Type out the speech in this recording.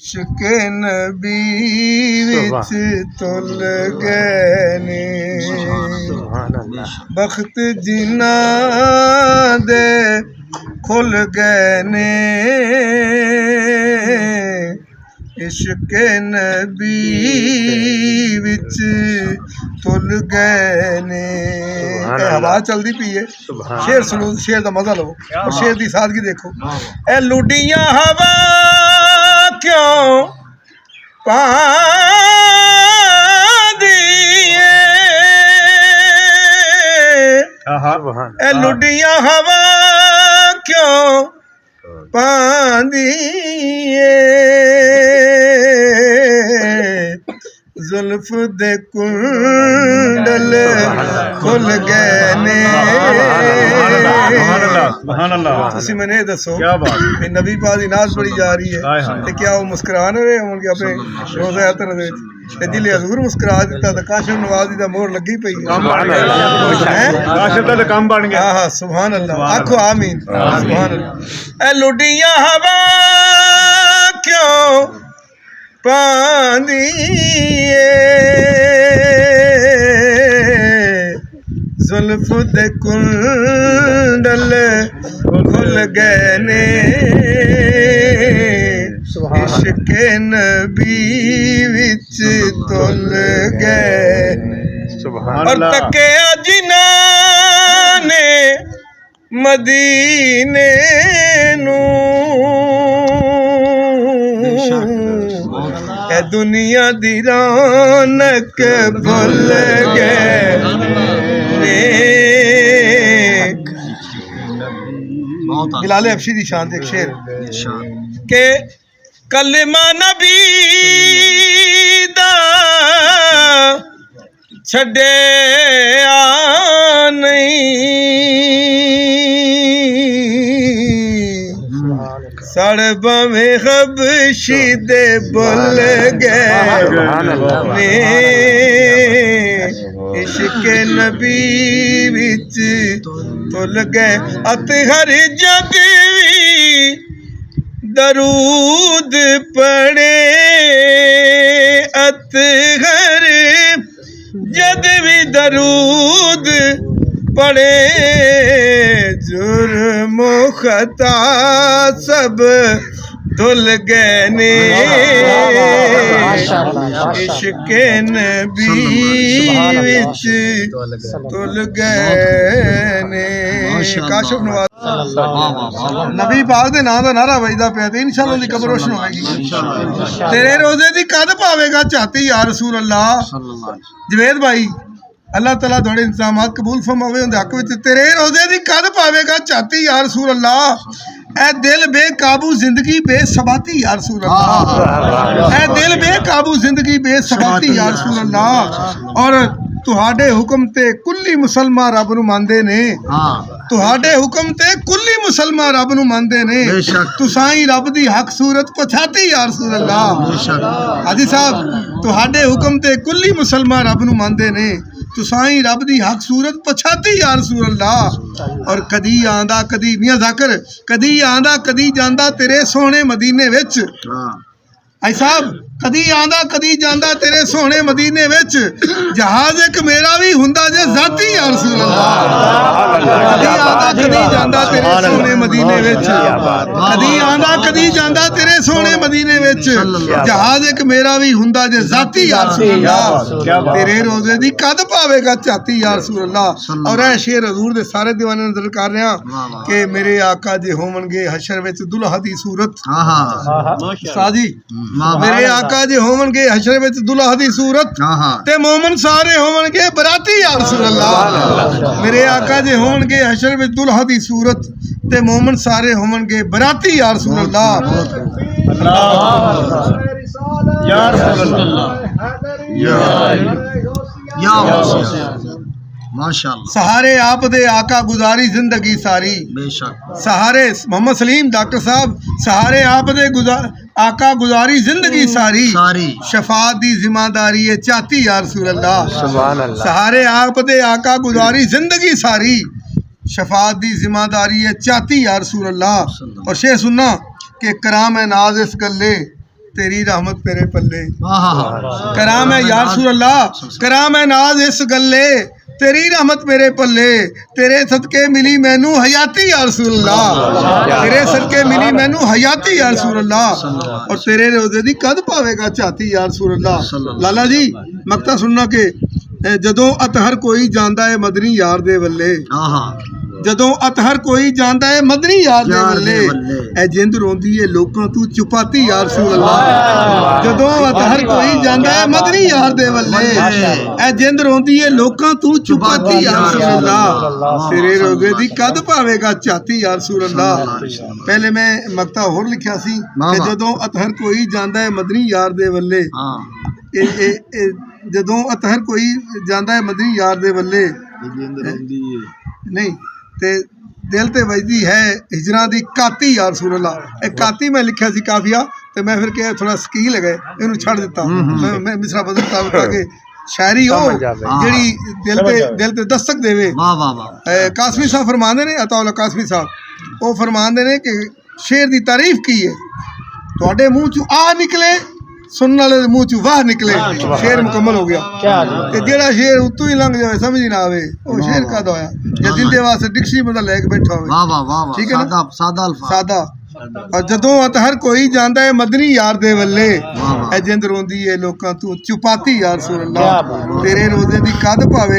इश्क़ नबी विच तुल गए ने बख्त जिन्हां दे खुल गए ने इश्क़ नबी विच तुल गए ने। हवा चलती पी है। शेर सुनो, शेर का मजा लो और शेर की सादगी देखो। ए लुडियां हवा क्यों पांदी ए लुडियां हवा क्यों पांदी जुल्फ दे कुंडल खुल गए ने। तुसी मैंने दसो नबी पाक दी नाज़ पढ़ी जा रही है ते क्या वो मुस्कुरा ना रहे होंगे अपने रोज़ा अतर दे ते दिले हजूर मुस्कुरा दिता ते काशिफ नवाज़ी दा मोहर लगी पई है। काशिफ दा काम बन गया। हां सुभान अल्लाह, आखो आमीन सुभान अल्लाह। ए लुडियां हवा क्यों पांदी जुल्फ दे कुंडल खुल गए ने इश्क़ नबी विच तुल गए और तकिया जिन्हां ने मदीने नूं ए दुनिया दी रौनक भुल गए बिलाल हबशी दी शान एक शेर के कलमा नबी दा छड्या नहीं सड़ बवे हबशी दे बोल गए इश्क़ नबी विच तुल गए अत हर जग भी दरूद पढ़े अत हर जग भी दरूद पढ़े जुर्म खता सब धुल गए ने इश्क़ नबी विच तुल गए ने। काशिफ नवाज़ नबी पाक दे नाम दा नारा वजदा पिया ते इंशाअल्लाह दी कब्र रोशन होएगी। तेरे रोजे दी कद पावेगा चाहती या रसूल अल्लाह। जवेद भाई अल्लाह ताला थोड़े इंतजामात कबूल फरमावे उनके हक विच। तेरे रोजे दी कद पावेगा चाहती या रसूल अल्लाह। ए दिल बेकाबू जिंदगी बेसबाती या रसूल अल्लाह। ए दिल बेकाबू जिंदगी बेसबाती या रसूल अल्लाह। और तुहाडे हुक्म ते कुल्ली मुसलमान रब नूं मानदे ने। तुहाडे हुक्म ते कुल्ली मुसलमान रब नूं मानदे ने। तुसाई रब दी हक सूरत पछाती या रसूल अल्लाह। हाजी साहब तुहाडे हुक्म ते कुल्ली मुसलमान रब नूं मानदे ने। तुसाई रब दी हक सूरत पछाती या रसूल अल्लाह। और कदी आंदा कदी मियां जाकर कदी आंदा कदी जांदा तेरे सोहने मदीने विच। आई साहब कदी आंदा कदी जांदा तेरे सोहने मदीने विच जहाज एक मेरा भी हुंदा जे जाती या रसूल अल्लाह। कदी आंदा कदी जांदा तेरे सोहने मदीने विच कदी आंदा कदी जांदा तेरे सोहने मदीने विच जहाज एक मेरा भी हुंदा जे जाती या रसूल अल्लाह। तेरे रोजे दी कद पावेगा चाहती या रसूल अल्लाह। और ऐ शेर हजूर दे सारे दीवाने नजर कर रहे हैं कि मेरे आका जे होवणगे हशर विच दुल्हा दी सूरत। साजी मेरे आका जे होवणगे हशर विच दुल्हा दी सूरत ते मोमन सारे होवणगे बराती या रसूल अल्लाह। मेरे आका जे होवणगे हशर विच दुल्हा दी सूरत ते मोमन सारे होवणगे बराती या रसूल अल्लाह। या रसूल अल्लाह या माशाअल्लाह। सहारे आप दे आका गुजारी जिंदगी सारी बेशक। सहारे मोहम्मद सलीम डॉक्टर साहब सहारे आप दे आका गुजारी जिंदगी सारी शफात दी जिम्मेदारी है चाहती या रसूल अल्लाह। सहारे आप दे आका गुजारी जिंदगी सारी शफात दी जिम्मेदारी है चाहती या रसूल अल्लाह। और शेर सुनना कि कराम है नाज इस गल्ले तेरी रहमत मेरे पल्ले करा मैं या रसूल अल्लाह करा मैं नाज इस गल्ले तेरी रहमत मेरे पल्ले तेरे सदके मिली मैनू हयाती या रसूल अल्लाह तेरे सदके मिली मैनू हयाती या रसूल अल्लाह और तेरे रोजे दी कद पावेगा चाहती या रसूल अल्लाह लाला जी मकता सुनना के जदों अतहर कोई जांदा है मदनी यार दे वल्ले जदों अतहर कोई जांदा है मदनी यार दे वल्ले ए जिंद रोंदी है लोकां तू चुपाती या रसूल अल्लाह जदों अतहर कोई जांदा है मदनी यार दे वल्ले ए जिंद रोंदी है लोकां तू चुपाती या रसूल अल्लाह तेरे रोजे दी कद पावेगा चाहती या रसूल अल्लाह पहले मैं मकता होर लिखिया सी कि जदों अतहर कोई जांदा है मदनी यार दे वल्ले जदों अतहर कोई जांदा है मदनी यार दे वल्ले नहीं ते दिल ते वजदी है हिजरा दी काती या रसूल अल्लाह एक काती मैं लिखिया सी काफिया ते मैं फिर क्या थोड़ा स्कील है इन्हू छड़ दिता मैं मिसरा बदलता ताकि शायरी हो जेड़ी दिल ते दस्तक देवे कासमी साहब फरमांदे ने अताउल्ला कासमी साहब वो फरमांदे ने कि शेर दी तारीफ की है तुहाडे मुंह चों आ निकले सुनने वाले मुंह चों वाह निकले शेर मुकम्मल हो गया ते जेड़ा शेर उतों ही लंघ जाए समझ ही ना आवे वो शेर का होया या जिंदे वास्ते डिक्शनरी बंदा लेके बैठा होवे ठीक है ना सादा और जदों अतहर कोई जांदा है मदनी यार दे वल्ले ए जिंद रोंदी है लोकां तू चुपाती या रसूल अल्लाह तेरे रोजे दी कद पावे